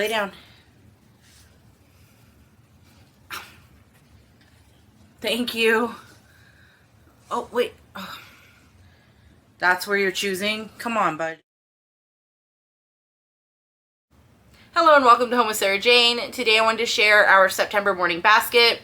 lay down. Thank you. Oh, wait. Oh. That's where you're choosing? Come on, bud. Hello and welcome to Home with Sarah Jane. Today I wanted to share our September morning basket.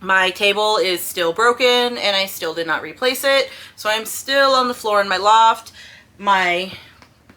My table is still broken and I still did not replace it. So I'm still on the floor in my loft. My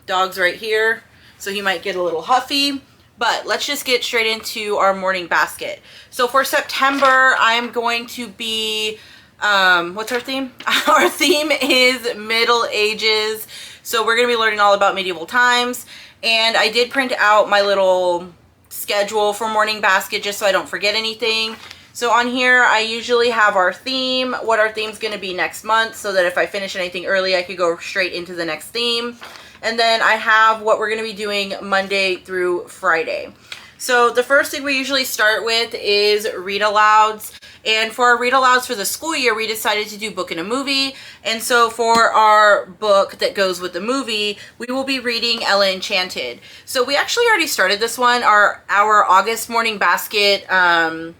dog's right here, so he might get a little huffy. But let's just get straight into our morning basket. So for September, I'm going to be, what's our theme? Our theme is Middle Ages. So we're going to be learning all about medieval times. And I did print out my little schedule for morning basket just so I don't forget anything. So on here, I usually have our theme, what our theme's going to be next month, so that if I finish anything early, I could go straight into the next theme. And then I have what we're going to be doing Monday through Friday. So the first thing we usually start with is read alouds. And for our read alouds for the school year, we decided to do book and a movie. And so for our book that goes with the movie, we will be reading Ella Enchanted. So we actually already started this one, our August morning basket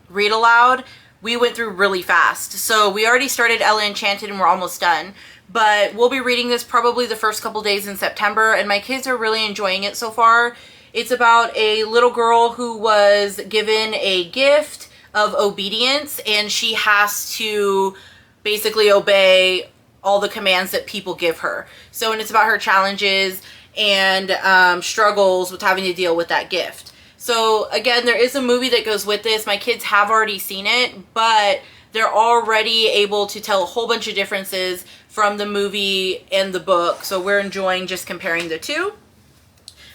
read aloud. We went through really fast. So we already started Ella Enchanted and we're almost done. But we'll be reading this probably the first couple days in September, and my kids are really enjoying it so far. It's about a little girl who was given a gift of obedience, and she has to basically obey all the commands that people give her. So, and it's about her challenges and struggles with having to deal with that gift. So again, there is a movie that goes with this. My kids have already seen it, but they're already able to tell a whole bunch of differences from the movie and the book. So we're enjoying just comparing the two.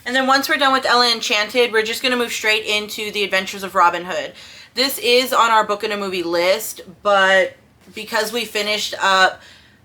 And then once we're done with Ella Enchanted, we're just going to move straight into The Adventures of Robin Hood. This is on our book and a movie list, but because we finished up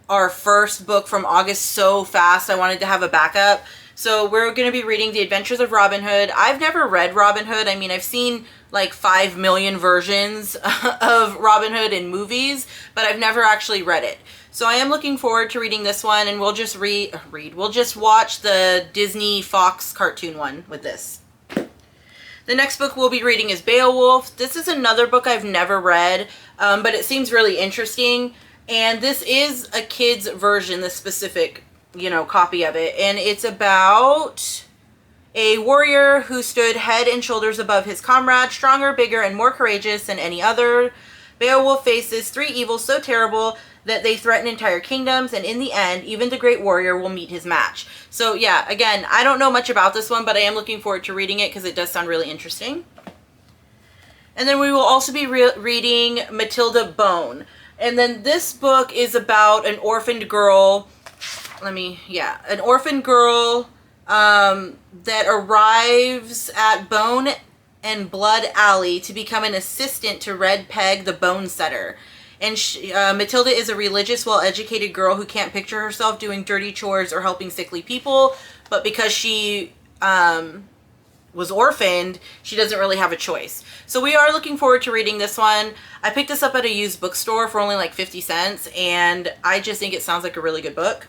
our first book from August so fast, I wanted to have a backup. So we're going to be reading The Adventures of Robin Hood. I've never read Robin Hood. I mean, I've seen like 5 million versions of Robin Hood in movies, but I've never actually read it. So I am looking forward to reading this one, and we'll just we'll just watch the Disney Fox cartoon one with this. The next book we'll be reading is Beowulf. This is another book I've never read, but it seems really interesting. And this is a kid's version, the specific, copy of it. And it's about a warrior who stood head and shoulders above his comrade, stronger, bigger, and more courageous than any other. Beowulf faces 3 evils so terrible that they threaten entire kingdoms, and in the end, even the great warrior will meet his match. So yeah, again, I don't know much about this one, but I am looking forward to reading it because it does sound really interesting. And then we will also be reading Matilda Bone. And then this book is about an orphaned girl, an orphaned girl that arrives at Bone and Blood Alley to become an assistant to Red Peg the Bone Setter. And Matilda is a religious, well-educated girl who can't picture herself doing dirty chores or helping sickly people, but because she was orphaned, she doesn't really have a choice. So we are looking forward to reading this one. I picked this up at a used bookstore for only like 50 cents, and I just think it sounds like a really good book.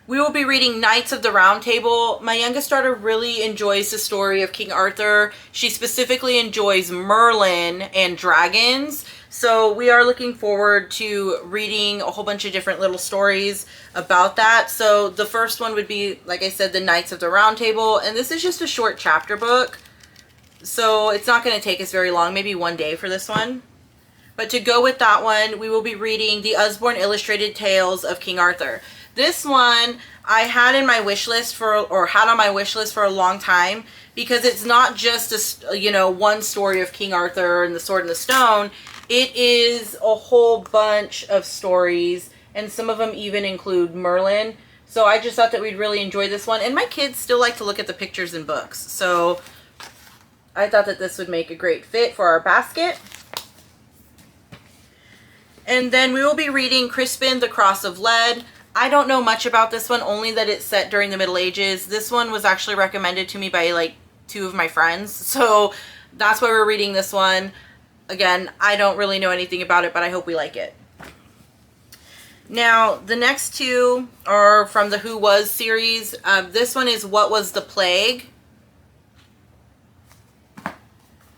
We will be reading Knights of the Round Table. My youngest daughter really enjoys the story of King Arthur. She specifically enjoys Merlin and dragons. So we are looking forward to reading a whole bunch of different little stories about that. So the first one would be, like I said, the Knights of the Round Table. And this is just a short chapter book. So it's not going to take us very long, maybe one day for this one. But to go with that one, we will be reading the Usborne Illustrated Tales of King Arthur. This one I had in my wish list had on my wish list for a long time, because it's not just one story of King Arthur and the Sword and the Stone. It is a whole bunch of stories, and some of them even include Merlin. So I just thought that we'd really enjoy this one. And my kids still like to look at the pictures in books. So I thought that this would make a great fit for our basket. And then we will be reading Crispin, the Cross of Lead. I don't know much about this one, only that it's set during the Middle Ages. This one was actually recommended to me by like 2 of my friends. So that's why we're reading this one. Again, I don't really know anything about it, but I hope we like it. Now, the next 2 are from the Who Was series. This one is What Was the Plague?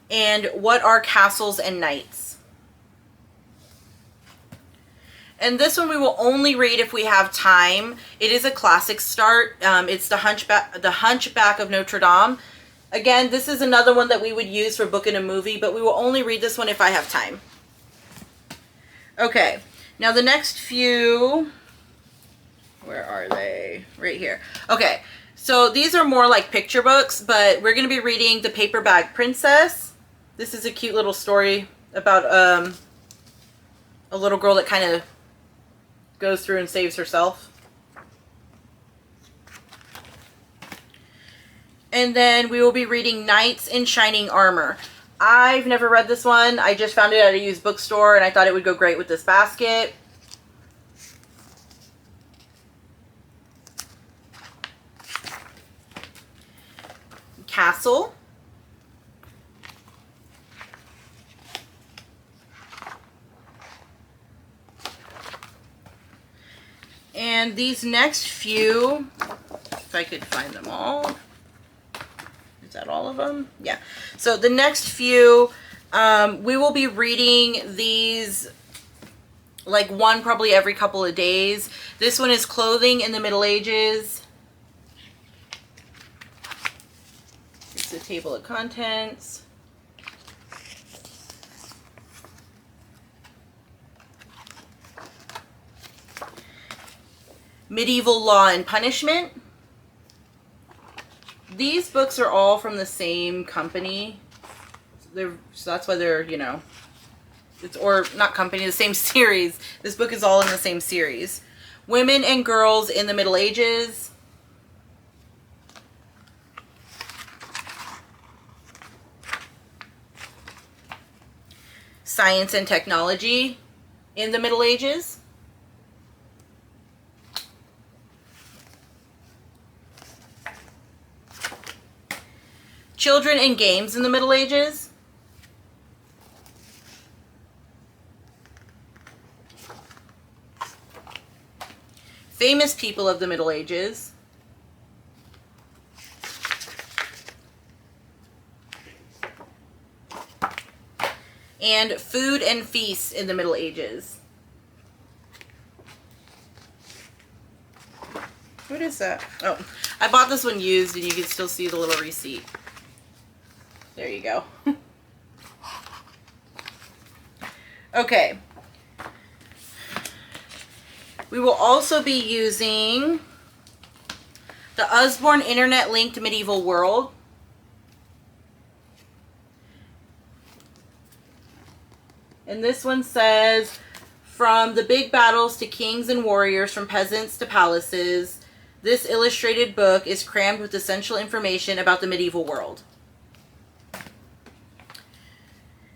and What Are Castles and Knights? And this one we will only read if we have time. It is a classic start. It's the Hunchback of Notre-Dame. Again, this is another one that we would use for book and a movie, but we will only read this one if I have time. Okay, now the next few, where are they? Right here. Okay, so these are more like picture books, but we're going to be reading The Paper Bag Princess. This is a cute little story about a little girl that kind of goes through and saves herself. And then we will be reading Knights in Shining Armor. I've never read this one. I just found it at a used bookstore and I thought it would go great with this basket. Castle. And these next few, if I could find them all. Is that all of them? Yeah. So the next few, we will be reading these like one probably every couple of days. This one is Clothing in the Middle Ages. It's the table of contents. Medieval Law and Punishment. These books are all from the same company. So that's why they're, you know, or not company, the same series. This book is all in the same series. Women and Girls in the Middle Ages. Science and Technology in the Middle Ages. Children and Games in the Middle Ages. Famous People of the Middle Ages. And Food and Feasts in the Middle Ages. What is that? Oh, I bought this one used and you can still see the little receipt. There you go. Okay. We will also be using the Usborne Internet Linked Medieval World. And this one says, from the big battles to kings and warriors, from peasants to palaces, this illustrated book is crammed with essential information about the medieval world.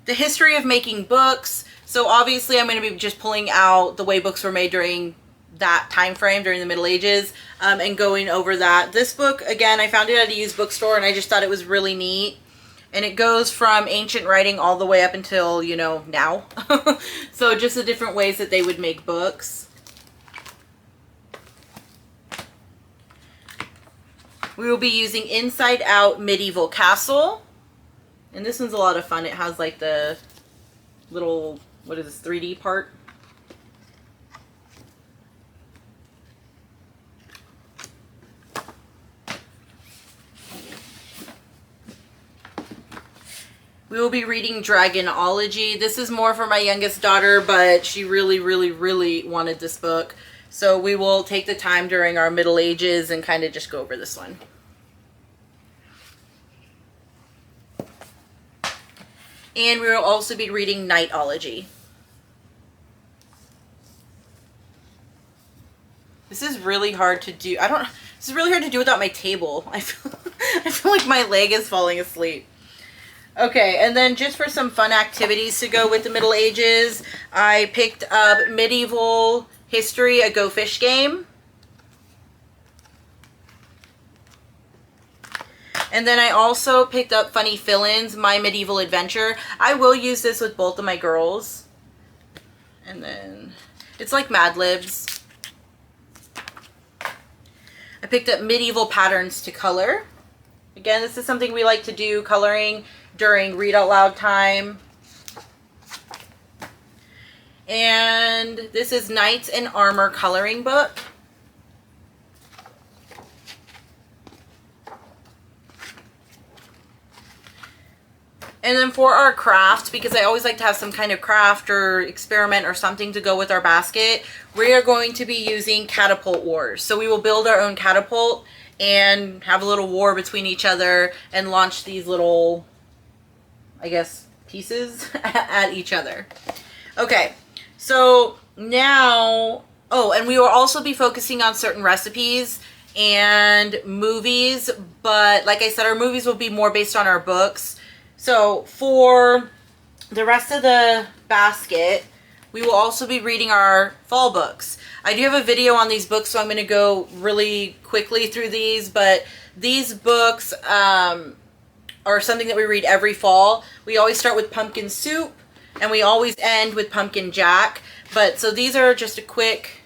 The history of making books. So obviously I'm going to be just pulling out the way books were made during that time frame, during the Middle Ages, and going over that. This book, again, I found it at a used bookstore and I just thought it was really neat. And it goes from ancient writing all the way up until, you know, now. So just the different ways that they would make books. We will be using Inside Out Medieval Castle. And this one's a lot of fun. It has like the little, what is this, 3D part? We will be reading Dragonology. This is more for my youngest daughter, but she really, really, really wanted this book. So we will take the time during our Middle Ages and kind of just go over this one. And we will also be reading Knightology. This is really hard to do. This is really hard to do without my table. I feel like my leg is falling asleep. Okay, and then just for some fun activities to go with the Middle Ages, I picked up Medieval History, a Go Fish game. And then I also picked up Funny Fill-Ins, My Medieval Adventure. I will use this with both of my girls. And then it's like Mad Libs. I picked up Medieval Patterns to Color. Again, this is something we like to do, coloring during read out loud time. And this is Knights in Armor coloring book. And then for our craft, because I always like to have some kind of craft or experiment or something to go with our basket, we are going to be using catapult wars. So we will build our own catapult and have a little war between each other and launch these little, I guess, pieces at each other. Okay, so now, oh, and we will also be focusing on certain recipes and movies, but like I said, our movies will be more based on our books. So for the rest of the basket, we will also be reading our fall books. I do have a video on these books, so I'm going to go really quickly through these, but these books are something that we read every fall. We always start with Pumpkin Soup, and we always end with Pumpkin Jack. But so these are just a quick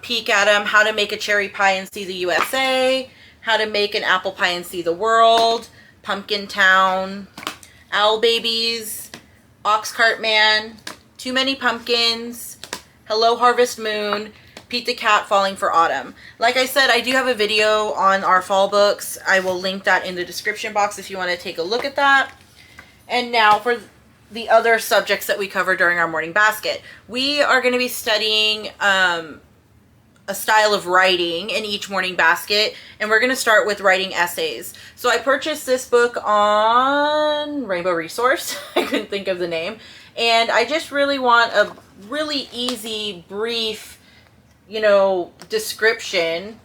peek at them. How to make a cherry pie and see the USA, how to make an apple pie and see the world, Pumpkin Town, Owl Babies, Ox Cart Man, Too Many Pumpkins, Hello Harvest Moon, Pete the Cat Falling for Autumn. Like I said, I do have a video on our fall books. I will link that in the description box if you want to take a look at that. And now for the other subjects that we cover during our morning basket. We are going to be studying a style of writing in each morning basket, and we're going to start with writing essays. So I purchased this book on Rainbow Resource. I couldn't think of the name. And I just really want a really easy, brief, description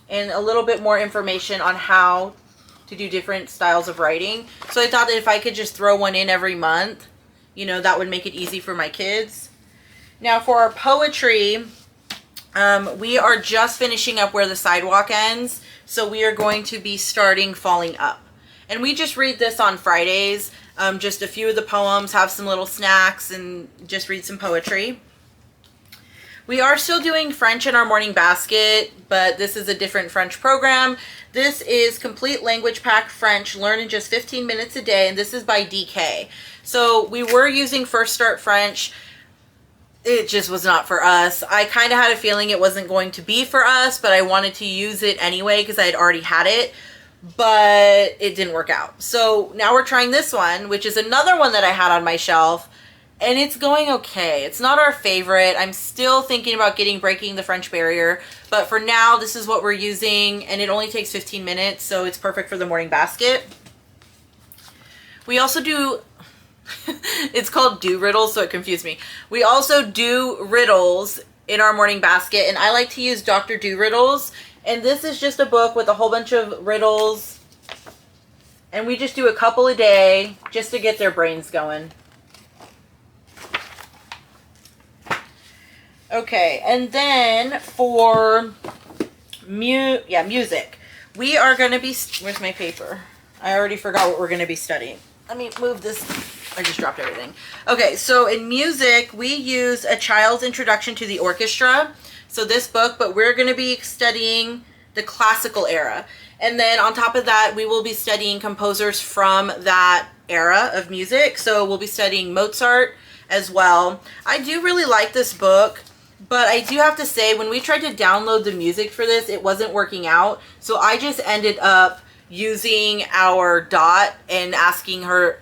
and a little bit more information on how to do different styles of writing. So I thought that if I could just throw one in every month, that would make it easy for my kids. Now for our poetry, we are just finishing up Where the Sidewalk Ends, so we are going to be starting Falling Up. And we just read this on Fridays, just a few of the poems, have some little snacks, and just read some poetry. We are still doing French in our morning basket, but this is a different French program. This is Complete Language Pack French, learn in just 15 minutes a day, and this is by DK. So we were using First Start French. It just was not for us. I kind of had a feeling it wasn't going to be for us, but I wanted to use it anyway because I had already had it, but it didn't work out. So now we're trying this one, which is another one that I had on my shelf, and it's going okay. It's not our favorite. I'm still thinking about Breaking the French Barrier, but for now, this is what we're using, and it only takes 15 minutes, so it's perfect for the morning basket. We also do... it's called Do Riddles, so it confused me. We also do riddles in our morning basket, and I like to use Dr. Do Riddles. And this is just a book with a whole bunch of riddles, and we just do a couple a day just to get their brains going. Okay, and then for music, we are going to be... Where's my paper? I already forgot what we're going to be studying. Let me move this. I just dropped everything. Okay, so in music, we use A Child's Introduction to the Orchestra. So this book, but we're going to be studying the classical era. And then on top of that, we will be studying composers from that era of music. So we'll be studying Mozart as well. I do really like this book, but I do have to say, when we tried to download the music for this, it wasn't working out. So I just ended up using our Dot and asking the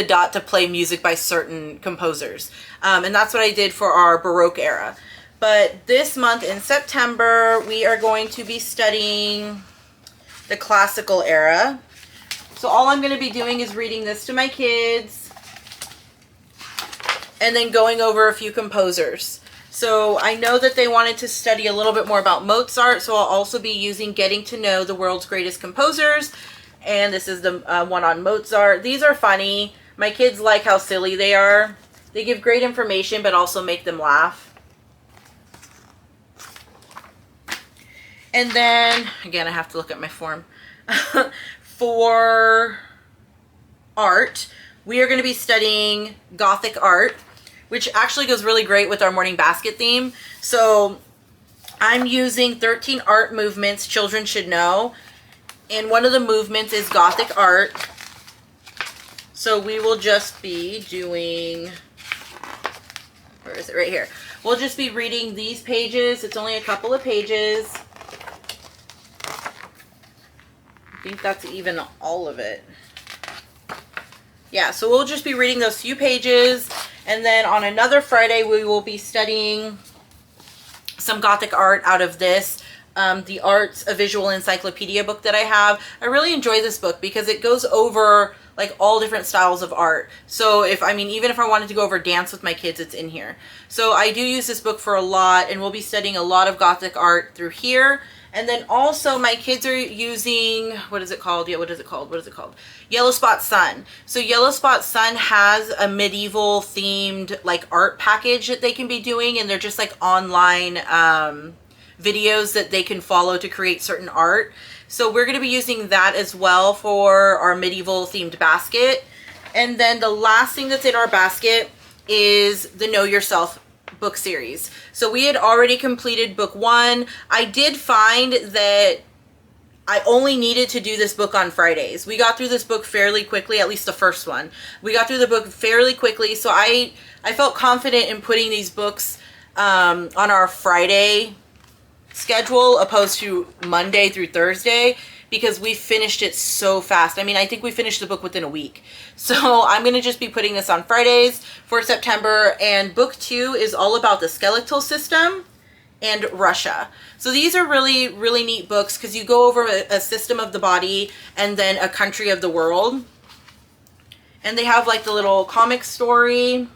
Dot to play music by certain composers. And that's what I did for our Baroque era. But this month in September, we are going to be studying the classical era. So all I'm going to be doing is reading this to my kids and then going over a few composers. So I know that they wanted to study a little bit more about Mozart, so I'll also be using Getting to Know the World's Greatest Composers. And this is the one on Mozart. These are funny. My kids like how silly they are. They give great information, but also make them laugh. And then, again, I have to look at my form. For art, we are going to be studying Gothic art, which actually goes really great with our morning basket theme. So I'm using 13 art movements children should know. And one of the movements is Gothic art. So we will just be doing, where is it? Right here. We'll just be reading these pages. It's only a couple of pages. I think that's even all of it. Yeah, so we'll just be reading those few pages. And then on another Friday, we will be studying some Gothic art out of this. The Arts, a Visual Encyclopedia book that I have. I really enjoy this book because it goes over like all different styles of art. So even if I wanted to go over dance with my kids, it's in here. So I do use this book for a lot, and we'll be studying a lot of Gothic art through here. And then also my kids are using, what is it called? Yeah, what is it called? Yellow Spot Sun. So Yellow Spot Sun has a medieval themed like art package that they can be doing, and they're just like online videos that they can follow to create certain art. So we're going to be using that as well for our medieval themed basket. And then the last thing that's in our basket is the Know Yourself book series. So we had already completed book 1. I did find that I only needed to do this book on Fridays. We got through this book fairly quickly, at least the first one. We got through the book fairly quickly, so I felt confident in putting these books on our Friday schedule opposed to Monday through Thursday, because we finished it so fast. I mean, I think we finished the book within a week. So I'm going to just be putting this on Fridays for September. And book 2 is all about the skeletal system and Russia. So these are really, really neat books because you go over a system of the body and then a country of the world. And they have like the little comic story,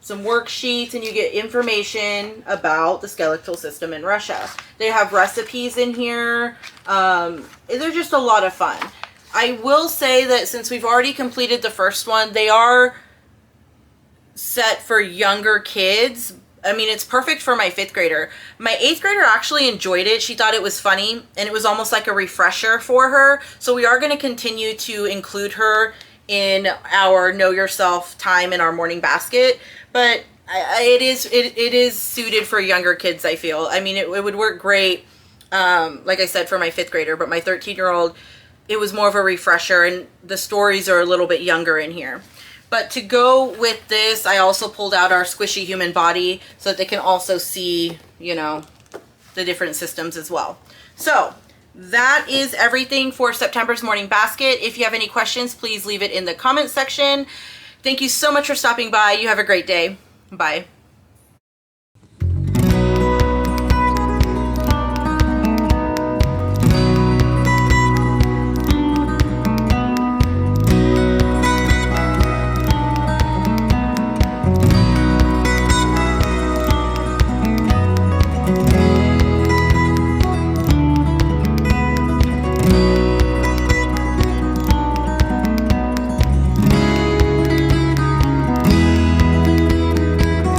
some worksheets, and you get information about the skeletal system in Russia. They have recipes in here. They're just a lot of fun. I will say that since we've already completed the first one, they are set for younger kids. I mean, it's perfect for my 5th grader. My 8th grader actually enjoyed it. She thought it was funny, and it was almost like a refresher for her. So we are going to continue to include her in our Know Yourself time in our morning basket. But it is suited for younger kids, I feel. I mean, it would work great, like I said, for my 5th grader. But my 13-year-old, it was more of a refresher, and the stories are a little bit younger in here. But to go with this, I also pulled out our squishy human body so that they can also see, you know, the different systems as well. So that is everything for September's morning basket. If you have any questions, please leave it in the comment section. Thank you so much for stopping by. You have a great day. Bye.